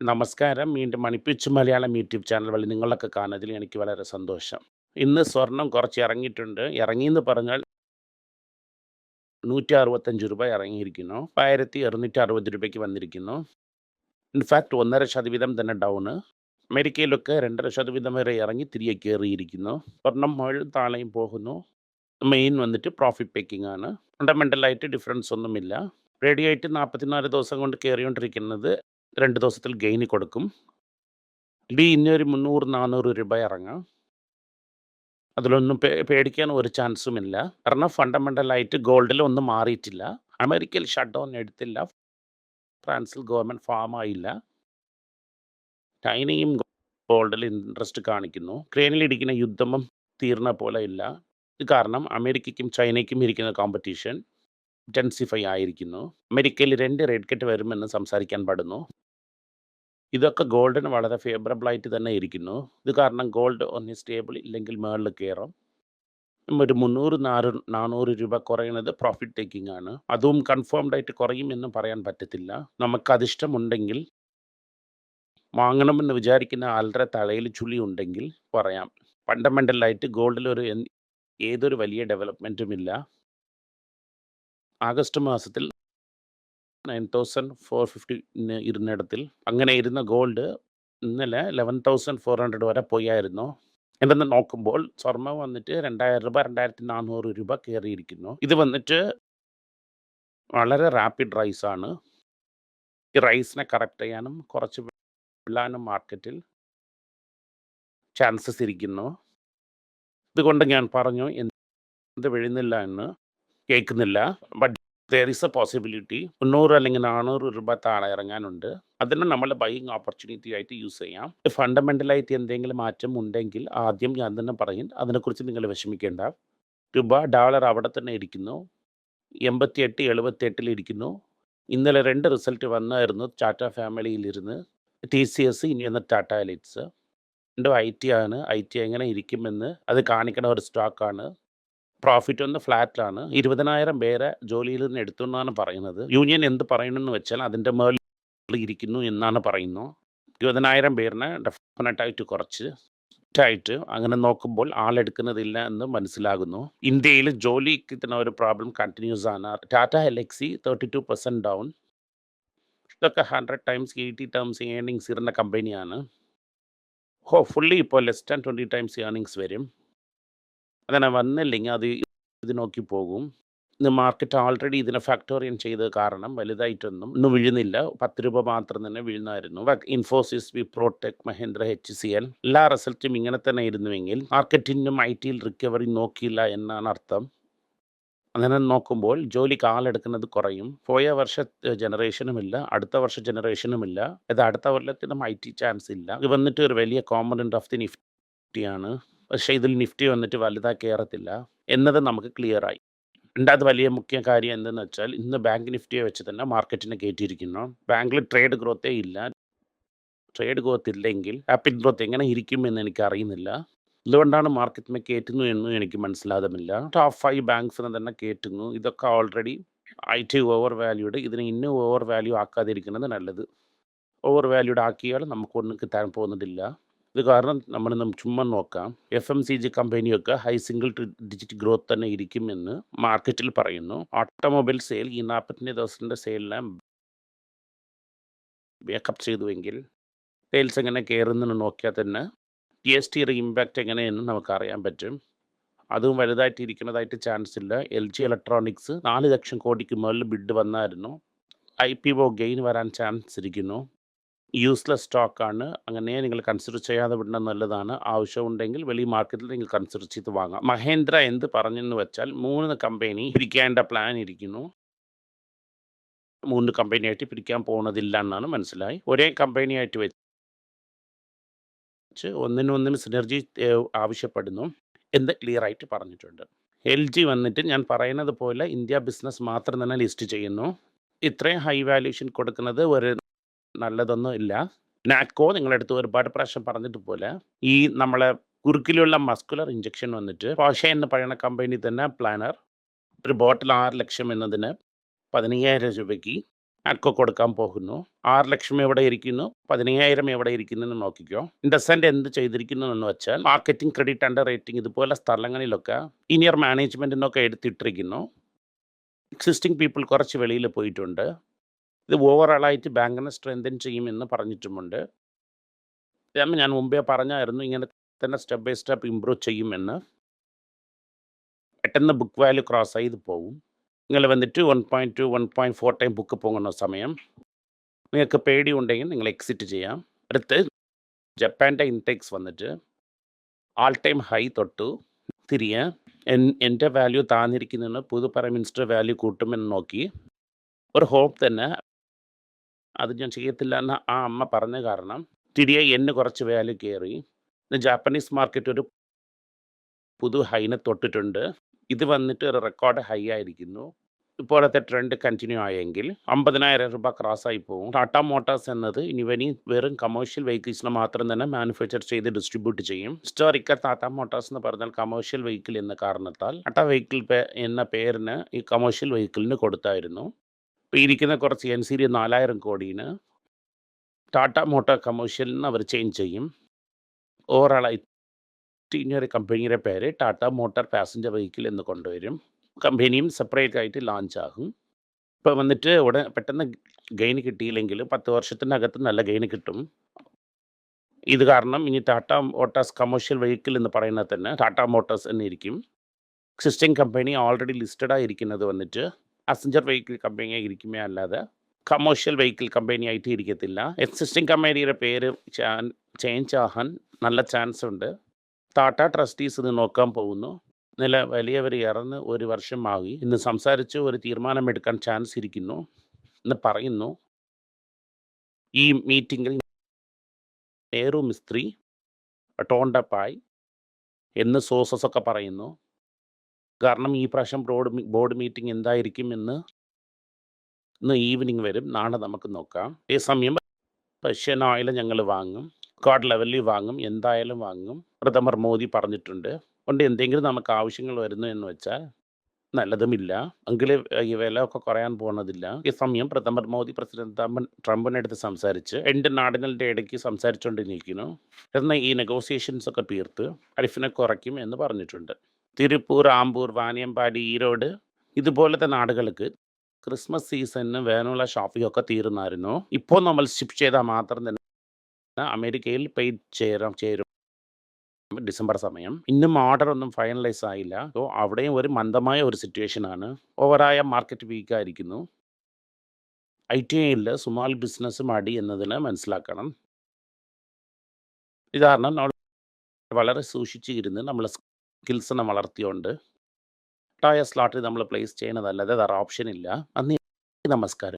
നമസ്കാരം. വീണ്ടും മണിപ്പിച്ച് Malayalam YouTube channel വഴി നിങ്ങളൊക്കെ കാണുന്നതിൽ എനിക്ക് വളരെ സന്തോഷം. ഇന്ന് സ്വർണം കുറച്ച് ഇറങ്ങിയിട്ടുണ്ട്. ഇറങ്ങിയെന്ന് പറഞ്ഞാൽ ₹165 ഇറങ്ങിയിരിക്കുന്നു. 1,660 രൂപയ്ക്ക് വന്നിരിക്കുന്നു. ഇൻഫാക്ട് 1.5% തന്നെ ഡൗണ്. അമേരിക്കയിലൊക്കെ 2.5% വരെ ഇറങ്ങി തിരികെ കയറിയിരിക്കുന്നു. സ്വർണം മുകളിലും താഴെയും പോകുന്നു. മെയിൻ വന്നിട്ട് പ്രോഫിറ്റ് ടേക്കിംഗ് ആണ്. ഫണ്ടമെൻ്റലായിട്ട് ഡിഫറൻസ് ഒന്നുമില്ല. റെഡിയായിട്ട് 44 ദിവസം കൊണ്ട് കയറിക്കൊണ്ടിരിക്കുന്നത് 2 ദിവസത്തിൽ ഗെയിന് കൊടുക്കും. ഇനിയൊരു 300-400 രൂപ ഇറങ്ങാം. അതിലൊന്നും പേടിക്കാൻ ഒരു ചാൻസുമില്ല. കാരണം ഫണ്ടമെൻ്റലായിട്ട് ഗോൾഡിൽ ഒന്നും മാറിയിട്ടില്ല. അമേരിക്കയിൽ ഷട്ട് ഡൗൺ എടുത്തില്ല. ഫ്രാൻസിൽ ഗവൺമെൻറ് ഫാം ആയില്ല. ചൈനയും ഗോൾഡിൽ ഇൻട്രസ്റ്റ് കാണിക്കുന്നു. ഉക്രൈനിൽ ഇരിക്കുന്ന യുദ്ധം തീർന്ന പോലെ ഇല്ല. ഇത് കാരണം അമേരിക്കയ്ക്കും ചൈനയ്ക്കും ഇരിക്കുന്ന കോമ്പറ്റീഷൻ ഇൻറ്റൻസിഫൈ ആയിരിക്കുന്നു. അമേരിക്കയിൽ 2 റേറ്റ് കട്ട് വരുമെന്ന് സംസാരിക്കാൻ പാടുന്നു. ഇതൊക്കെ ഗോൾഡിന് വളരെ ഫേവറബിൾ ആയിട്ട് തന്നെ ഇരിക്കുന്നു. ഇത് കാരണം ഗോൾഡ് ഒന്ന് സ്റ്റേബിൾ ഇല്ലെങ്കിൽ മുകളിൽ കയറും. ഒരു 300-400 രൂപ കുറയുന്നത് പ്രോഫിറ്റ് ടേക്കിംഗ് ആണ്. അതും കൺഫേംഡ് ആയിട്ട് കുറയുമെന്നും പറയാൻ പറ്റത്തില്ല. നമുക്ക് അതിഷ്ടമുണ്ടെങ്കിൽ വാങ്ങണമെന്ന് വിചാരിക്കുന്ന ആളുടെ തലയിൽ ചുളി ഉണ്ടെങ്കിൽ പറയാം. ഫണ്ടമെൻ്റലായിട്ട് ഗോൾഡിൽ ഏതൊരു വലിയ ഡെവലപ്മെൻറ്റും ഇല്ല. ആഗസ്റ്റ് മാസത്തിൽ 9,450 ഇരുന്നിടത്തിൽ അങ്ങനെ ഇരുന്ന ഗോൾഡ് ഇന്നലെ 11,400 വരെ പോയായിരുന്നു. എന്തെന്ന് നോക്കുമ്പോൾ സ്വർണം വന്നിട്ട് 2,000 രൂപ 2,400 രൂപ കയറിയിരിക്കുന്നു. ഇത് വന്നിട്ട് വളരെ റാപ്പിഡ് റൈസ് ആണ്. ഈ റൈസിനെ കറക്റ്റ് ചെയ്യാനും കുറച്ച് വീഴാനും മാർക്കറ്റിൽ ചാൻസസ് ഇരിക്കുന്നു. ഇതുകൊണ്ട് ഞാൻ പറഞ്ഞു എന്ത് വീഴുന്നില്ല എന്ന് കേൾക്കുന്നില്ല. But there is a possibility 300 അല്ലെങ്കിൽ 400 രൂപ താഴെ ഇറങ്ങാനുണ്ട്. അതിന് നമ്മൾ ബൈയിങ് ഓപ്പർച്യൂണിറ്റി ആയിട്ട് യൂസ് ചെയ്യാം. ഫണ്ടമെൻ്റലായിട്ട് എന്തെങ്കിലും മാറ്റം ഉണ്ടെങ്കിൽ ആദ്യം ഞാൻ തന്നെ പറയും. അതിനെക്കുറിച്ച് നിങ്ങൾ വിഷമിക്കേണ്ട. ഡോളർ അവിടെ തന്നെ ഇരിക്കുന്നു. 88-78 ഇരിക്കുന്നു. ഇന്നലെ 2 റിസൾട്ട് വന്നായിരുന്നു. ടാറ്റ ഫാമിലിയിലിരുന്ന് TCS, ഇനി എന്ന ടാറ്റ എലൈറ്റ്സ്. രണ്ടും IT ആണ്. IT എങ്ങനെ ഇരിക്കുമെന്ന് അത് കാണിക്കുന്ന ഒരു സ്റ്റോക്കാണ്. പ്രോഫിറ്റ് ഒന്ന് ഫ്ലാറ്റാണ്. 20,000 പേരെ ജോലിയിൽ നിന്ന് എടുത്തു എന്നാണ് പറയുന്നത്. യൂണിയൻ എന്ത് പറയുന്നെന്ന് വെച്ചാൽ അതിൻ്റെ മേളിൽ ഇരിക്കുന്നു എന്നാണ് പറയുന്നു. 20,000 പേരിനെ ഡെഫിനറ്റായിട്ട് കുറച്ച് ആയിട്ട് അങ്ങനെ നോക്കുമ്പോൾ ആളെടുക്കുന്നതില്ല എന്ന് മനസ്സിലാകുന്നു. ഇന്ത്യയിൽ ജോലിക്ക് കിട്ടുന്ന ഒരു പ്രോബ്ലം കണ്ടിന്യൂസ് ആണ്. ടാറ്റ എലക്സി 32% ഡൗൺ. ഇതൊക്കെ 100 ടൈംസ് 80 ടൈംസ് ഏർണിങ്സ് ഇരുന്ന കമ്പനിയാണ്. ഹോപ്പ്ഫുള്ളി ഇപ്പോൾ ലെസ് ദാൻ 20 ടൈംസ് ഏർണിങ്സ് വരും. അങ്ങനെ വന്നില്ലെങ്കിൽ അത് ഇത് നോക്കി പോകും. ഇന്ന് മാർക്കറ്റ് ഓൾറെഡി ഇതിനെ ഫാക്ടോറിയൻ ചെയ്തത് കാരണം വലുതായിട്ടൊന്നും ഇന്ന് വീഴുന്നില്ല. 10 രൂപ മാത്രം തന്നെ വീഴുന്നായിരുന്നു. ഇൻഫോസിസ്, വിപ്രോ, ടെക് മഹീന്ദ്ര, HCL എല്ലാ റിസൾട്ടും ഇങ്ങനെ തന്നെ ഇരുന്നുവെങ്കിൽ മാർക്കറ്റിനും IT-യിൽ റിക്കവറി നോക്കിയില്ല എന്നാണ് അർത്ഥം. അങ്ങനെ നോക്കുമ്പോൾ ജോലിക്ക് ആളെടുക്കുന്നത് കുറയും. പോയ വർഷ ജനറേഷനുമില്ല, അടുത്ത വർഷ ജനറേഷനുമില്ല. ഇത് അടുത്ത കൊല്ലത്തിനും IT ചാൻസ് ഇല്ല. ഇത് വന്നിട്ട് ഒരു വലിയ കോമ്പണന്റ് ഓഫ് ദി നിഫ്റ്റിയാണ്. പക്ഷേ ഇതിൽ നിഫ്റ്റി വന്നിട്ട് വലുതായി കയറത്തില്ല എന്നത് നമുക്ക് ക്ലിയറായി. രണ്ടാമത് വലിയ മുഖ്യ കാര്യം എന്തെന്ന് വെച്ചാൽ ഇന്ന് ബാങ്ക് നിഫ്റ്റിയെ വെച്ച് തന്നെ മാർക്കറ്റിനെ കയറ്റിയിരിക്കുന്നു. ബാങ്കിൽ ട്രേഡ് ഗ്രോത്തേ ഇല്ല. ട്രേഡ് ഗ്രോത്ത് ഇല്ലെങ്കിൽ റാപ്പിഡ് ഗ്രോത്ത് എങ്ങനെ ഇരിക്കുമെന്ന് എനിക്ക് അറിയുന്നില്ല. എന്തുകൊണ്ടാണ് മാർക്കറ്റിനെ കയറ്റുന്നു എന്നും എനിക്ക് മനസ്സിലാകുന്നില്ല. ടോപ്പ് 5 ബാങ്ക്സിനെ തന്നെ കയറ്റുന്നു. ഇതൊക്കെ ഓൾറെഡി IT ഓവർ വാല്യൂഡ്. ഇതിനെ ഇന്നും ഓവർ വാല്യൂ ആക്കാതിരിക്കുന്നത് നല്ലത്. ഓവർ വാല്യൂഡ് ആക്കിയാൽ നമുക്കൊന്നും കിട്ടാൻ പോകുന്നതില്ല. ഇത് കാരണം നമ്മളിന്ന് ചുമ്മാ നോക്കാം. FMCG കമ്പനിയൊക്കെ ഹൈ സിംഗിൾ ഡിജിറ്റ് ഗ്രോത്ത് തന്നെ ഇരിക്കുമെന്ന് മാർക്കറ്റിൽ പറയുന്നു. ഓട്ടോമൊബൈൽ സെയിൽ ഈ 40 ദിവസത്തിൻ്റെ സെയിലിനെ ബേക്കപ്പ് ചെയ്തുവെങ്കിൽ സെയിൽസ് എങ്ങനെ കയറുന്നെന്ന് നോക്കിയാൽ തന്നെ GSTയുടെ ഇമ്പാക്റ്റ് എങ്ങനെയെന്ന് നമുക്ക് അറിയാൻ പറ്റും. അതും വലുതായിട്ട് ഇരിക്കുന്നതായിട്ട് ചാൻസ് ഇല്ല. LG ഇലക്ട്രോണിക്സ് 4 ലക്ഷം കോടിക്ക് മുകളിൽ ബിഡ് വന്നായിരുന്നു. IPO ഗെയിൻ വരാൻ ചാൻസ് ഇരിക്കുന്നു. യൂസ്ലെസ് സ്റ്റോക്കാണ്. അങ്ങനെ നിങ്ങൾ കൺസിഡർ ചെയ്യാതെ വിടുന്നത് നല്ലതാണ്. ആവശ്യമുണ്ടെങ്കിൽ വലിയ മാർക്കറ്റിൽ നിങ്ങൾ കൺസിഡർ ചെയ്ത് വാങ്ങാം. മഹേന്ദ്ര എന്ത് പറഞ്ഞെന്ന് വെച്ചാൽ 3 കമ്പനി പിരിക്കേണ്ട പ്ലാൻ ഇരിക്കുന്നു. 3 കമ്പനിയായിട്ട് പിരിക്കാൻ പോകുന്നതില്ല എന്നാണ് മനസ്സിലായി. ഒരേ കമ്പനിയായിട്ട് വെച്ച് ഒന്നിനൊന്നിന് സിനർജി ആവശ്യപ്പെടുന്നു എന്ന് ക്ലിയർ ആയിട്ട് പറഞ്ഞിട്ടുണ്ട്. LG വന്നിട്ട് ഞാൻ പറയുന്നത് പോലെ ഇന്ത്യ ബിസിനസ് മാത്രം തന്നെ ലിസ്റ്റ് ചെയ്യുന്നു. ഇത്രയും ഹൈ വാല്യൂഷൻ കൊടുക്കുന്നത് ഒരു നല്ലതൊന്നും ഇല്ല. നാറ്റ്കോ നിങ്ങളടുത്ത് ഒരുപാട് പ്രാവശ്യം പറഞ്ഞിട്ട് പോലെ ഈ നമ്മളെ കുറുക്കിലുള്ള മസ്കുലർ ഇഞ്ചക്ഷൻ വന്നിട്ട് പോഷെ എന്ന് പറയുന്ന കമ്പനി തന്നെ പ്ലാനർ ഒരു ബോട്ടിൽ 6 ലക്ഷം എന്നതിന് 15,000 രൂപയ്ക്ക് ആർക്കോ കൊടുക്കാൻ പോകുന്നു. 6,00,000 എവിടെ ഇരിക്കുന്നു, 15,000 എവിടെ ഇരിക്കുന്നു എന്ന് നോക്കിക്കോ. ഇൻഡസെൻഡ് എന്ത് ചെയ്തിരിക്കുന്നു എന്ന് വെച്ചാൽ മാർക്കറ്റിംഗ്, ക്രെഡിറ്റ് അണ്ടർ റേറ്റിംഗ് ഇതുപോലെ സ്ഥലങ്ങളിലൊക്കെ സീനിയർ മാനേജ്മെന്റിനൊക്കെ എടുത്തിട്ടിരിക്കുന്നു. എക്സിസ്റ്റിംഗ് പീപ്പിൾ കുറച്ച് വെളിയിൽ പോയിട്ടുണ്ട്. ഇത് ഓവറോളായിട്ട് ബാങ്കിനെ സ്ട്രെങ്തൻ ചെയ്യുമെന്ന് പറഞ്ഞിട്ടുമുണ്ട്. ഞാൻ മുമ്പേ പറഞ്ഞായിരുന്നു ഇങ്ങനെ തന്നെ സ്റ്റെപ്പ് ബൈ സ്റ്റെപ്പ് ഇമ്പ്രൂവ് ചെയ്യുമെന്ന്. പെട്ടെന്ന് ബുക്ക് വാല്യൂ ക്രോസ് ചെയ്ത് പോകും. നിങ്ങൾ വന്നിട്ട് 1.2 1.4 ടൈം ബുക്ക് പോകുന്ന സമയം നിങ്ങൾക്ക് പേടി ഉണ്ടെങ്കിൽ നിങ്ങൾ എക്സിറ്റ് ചെയ്യാം. അടുത്ത് ജപ്പാൻ്റെ ഇൻടേക്സ് വന്നിട്ട് ആൾ ടൈം ഹൈ തൊട്ടു തിരികെ എൻ്റെ വാല്യൂ താന്നിരിക്കുന്നതിന് പുതു പ്രൈം മിനിസ്റ്റർ വാല്യൂ കൂട്ടുമെന്ന് നോക്കി ഒരു ഹോപ്പ് തന്നെ. അത് ഞാൻ ചെയ്യത്തില്ല എന്ന് ആ അമ്മ പറഞ്ഞ കാരണം തിരികെ എന്നെ കുറച്ച് വാല്യൂ കയറി. ജാപ്പനീസ് മാർക്കറ്റ് ഒരു പുതു ഹൈനെ തൊട്ടിട്ടുണ്ട്. ഇത് വന്നിട്ട് ഒരു റെക്കോർഡ് ഹൈ ആയിരിക്കുന്നു. ഇപ്പോഴത്തെ ട്രെൻഡ് കണ്ടിന്യൂ ആയെങ്കിൽ 50,000 രൂപ ക്രോസ് ആയി പോകും. ടാറ്റ മോട്ടോഴ്സ് എന്നത് ഇനി വെറും കമേഴ്ഷ്യൽ വെഹിക്കിൾസിനെ മാത്രം തന്നെ മാനുഫാക്ചർ ചെയ്ത് ഡിസ്ട്രിബ്യൂട്ട് ചെയ്യും. ഹിസ്റ്റോറിക്കൽ ടാറ്റ മോട്ടോഴ്സ് എന്ന് പറഞ്ഞാൽ കമേഴ്ഷ്യൽ വെഹിക്കിൾ എന്ന കാരണത്താൽ ടാറ്റ വെഹിക്കിൾ എന്ന പേരിന് ഈ കമേഴ്ഷ്യൽ വെഹിക്കിളിന് കൊടുത്തായിരുന്നു. ഇപ്പോൾ ഇരിക്കുന്ന കുറച്ച് NCD 4,000 കോടിന് ടാറ്റ മോട്ടോർ കമേഴ്ഷ്യലിന് അവർ ചേഞ്ച് ചെയ്യും. ഓവറോളായിട്ട് ഇനിയൊരു കമ്പനിയുടെ പേര് ടാറ്റ മോട്ടോർ പാസഞ്ചർ വെഹിക്കിൾ എന്ന് കൊണ്ടുവരും. കമ്പനിയും സെപ്പറേറ്റ് ആയിട്ട് ലോഞ്ച് ആകും. ഇപ്പോൾ വന്നിട്ട് പെട്ടെന്ന് ഗെയിൻ കിട്ടിയില്ലെങ്കിലും 10 വർഷത്തിനകത്ത് നല്ല ഗെയിൻ കിട്ടും. ഇത് കാരണം ഇനി ടാറ്റ മോട്ടോഴ്സ് കമേഴ്ഷ്യൽ വെഹിക്കിൾ എന്ന് പറയുന്നത് തന്നെ ടാറ്റ മോട്ടോഴ്സ് എന്നിരിക്കും. എക്സിസ്റ്റിംഗ് കമ്പനി ഓൾറെഡി ലിസ്റ്റഡ് ആയിരിക്കുന്നത് വന്നിട്ട് പാസഞ്ചർ വെഹിക്കിൾ കമ്പനിയായി ഇരിക്കുമേ അല്ലാതെ കമേഴ്ഷ്യൽ വെഹിക്കിൾ കമ്പനി ആയിട്ട് ഇരിക്കത്തില്ല. എക്സിസ്റ്റിംഗ് കമ്പനിയുടെ പേര് ചേഞ്ച് ആകാൻ നല്ല ചാൻസ് ഉണ്ട്. ടാറ്റ ട്രസ്റ്റീസ് ഇത് നോക്കാൻ പോകുന്നു. വലിയവർ ഇറന്ന് 1 വർഷമായി. ഇന്ന് സംസാരിച്ച് ഒരു തീരുമാനമെടുക്കാൻ ചാൻസ് ഇരിക്കുന്നു എന്ന് പറയുന്നു. ഈ മീറ്റിങ്ങിൽ നെഹ്റു മിസ്ത്രി ടോണ്ടപ്പായി എന്ന് സോഴ്സസ് ഒക്കെ പറയുന്നു. കാരണം ഈ പ്രാവശ്യം ബോർഡ് മീറ്റിംഗ് എന്തായിരിക്കും എന്ന് ഇന്ന് ഈവനിങ് വരും. നാളെ നമുക്ക് നോക്കാം. അതേസമയം റഷ്യൻ ഓയിൽ ഞങ്ങൾ വാങ്ങും, കാർഡ് ലെവലിൽ വാങ്ങും, എന്തായാലും വാങ്ങും. പ്രധാനമന്ത്രി മോദി പറഞ്ഞിട്ടുണ്ട്. അതുകൊണ്ട് എന്തെങ്കിലും നമുക്ക് ആവശ്യങ്ങൾ വരുന്നു എന്ന് വെച്ചാൽ നല്ലതുമില്ല എങ്കിൽ ഈ വില ഒക്കെ കുറയാൻ പോകുന്നതില്ല. ഈ സമയം പ്രധാനമന്ത്രി മോദി പ്രസിഡന്റ് ട്രംപിനടുത്ത് സംസാരിച്ച് 2 നാടുകളുടെ ഇടയ്ക്ക് സംസാരിച്ചുകൊണ്ടിരിക്കുന്നു. എന്നാൽ ഈ നെഗോസിയേഷൻസ് ഒക്കെ തീർത്ത് ടാരിഫിനെ കുറയ്ക്കും എന്ന് പറഞ്ഞിട്ടുണ്ട്. തിരുപ്പൂർ, ആമ്പൂർ, വാനിയമ്പാടി, ഈരോട് ഇതുപോലത്തെ നാടുകൾക്ക് ക്രിസ്മസ് സീസണിന് വേനുള്ള ഷോപ്പിംഗ് ഒക്കെ തീർന്നായിരുന്നു. ഇപ്പോൾ നമ്മൾ ഷിപ്പ് ചെയ്താൽ മാത്രം തന്നെ അമേരിക്കയിൽ പെയ്ഡ് ചേരും ഡിസംബർ സമയം. ഇന്നും ഓർഡർ ഒന്നും ഫൈനലൈസ് ആയില്ല. സോ അവിടെയും ഒരു മന്ദമായ ഒരു സിറ്റുവേഷനാണ്. ഓവറായ മാർക്കറ്റ് വീക്കായിരിക്കുന്നു. ITയിൽ സ്മാൾ ബിസിനസ് മടി എന്നതിന് മനസ്സിലാക്കണം. ഇത് കാരണം നമ്മൾ വളരെ സൂക്ഷിച്ച് ഇരുന്ന് നമ്മളെ സ്കിൽസിനെ വളർത്തിയോണ്ട് സ്ലോട്ടിൽ നമ്മൾ പ്ലേസ് ചെയ്യുന്നതല്ലാതെ വേറെ ഓപ്ഷൻ ഇല്ല. നന്ദി, നമസ്കാരം.